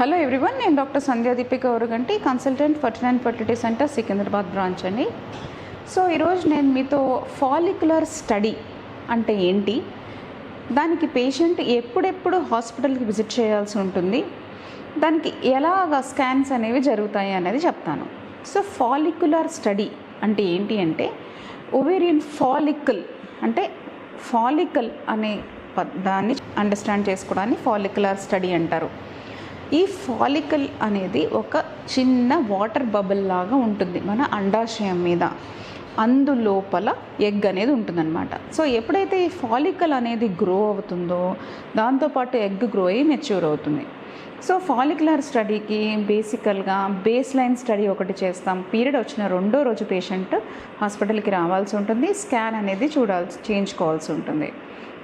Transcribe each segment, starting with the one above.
Hello everyone, నేను doctor Sandhya Deepika Oruganti, consultant fertility centre Secunderabad branch అండి. So ఈరోజు నేను మీతో ఫాలిక్యులర్ స్టడీ అంటే ఏంటి, దానికి పేషెంట్ ఎప్పుడెప్పుడు హాస్పిటల్కి విజిట్ చేయాల్సి ఉంటుంది, దానికి ఎలాగ స్కాన్స్ అనేవి జరుగుతాయి అనేది చెప్తాను. సో ఫాలిక్యులర్ స్టడీ అంటే ఏంటి అంటే, ఓవేరియన్ ఫాలికల్ అంటే ఫాలికల్ అనే దాన్ని అండర్స్టాండ్ చేసుకోవడాన్ని ఫాలిక్యులర్ స్టడీ అంటారు. ఈ ఫాలికల్ అనేది ఒక చిన్న వాటర్ బబుల్ లాగా ఉంటుంది మన అండాశయం మీద, అందులోపల ఎగ్ అనేది ఉంటుందన్నమాట. సో ఎప్పుడైతే ఈ ఫాలికల్ అనేది గ్రో అవుతుందో దాంతోపాటు ఎగ్ గ్రో అయ్యి మెచ్యూర్ అవుతుంది. సో ఫాలిక్యులర్ స్టడీకి బేసికల్గా బేస్ లైన్ స్టడీ ఒకటి చేస్తాం. పీరియడ్ వచ్చిన రెండో రోజు పేషెంట్ హాస్పిటల్కి రావాల్సి ఉంటుంది, స్కాన్ అనేది చేయించుకోవాల్సి ఉంటుంది.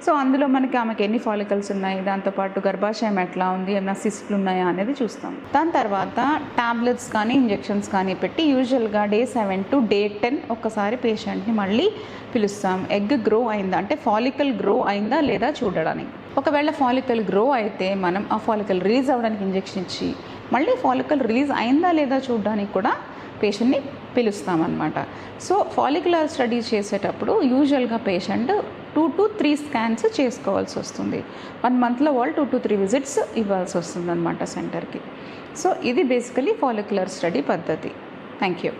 సో అందులో మనకి ఆమెకి ఎన్ని ఫాలికల్స్ ఉన్నాయి, దాంతోపాటు గర్భాశయం ఎట్లా ఉంది, ఏమైనా సిస్ట్లు ఉన్నాయా అనేది చూస్తాం. దాని తర్వాత ట్యాబ్లెట్స్ కానీ ఇంజెక్షన్స్ కానీ పెట్టి యూజువల్గా డే 7 to day 10 ఒక్కసారి పేషెంట్ని మళ్ళీ పిలుస్తాం. ఎగ్ గ్రో అయిందా అంటే ఫాలికల్ గ్రో అయిందా లేదా చూడడానికి. ఒకవేళ ఫాలికల్ గ్రో అయితే మనం ఆ ఫాలికల్ రిలీజ్ అవ్వడానికి ఇంజెక్షన్ ఇచ్చి మళ్ళీ ఫాలికల్ రిలీజ్ అయిందా లేదా చూడడానికి కూడా పేషెంట్ని పిలుస్తామన్నమాట. సో ఫాలిక్యులర్ స్టడీ చేసేటప్పుడు యూజువల్గా పేషెంట్ 2 to 3 స్కాన్స్ చేసుకోవాల్సి వస్తుంది. 1 monthలో వాళ్ళు 2 to 3 విజిట్స్ ఇవ్వాల్సి వస్తుంది అన్నమాట సెంటర్కి. సో ఇది బేసికలీ ఫాలిక్యులర్ స్టడీ పద్ధతి. Thank you.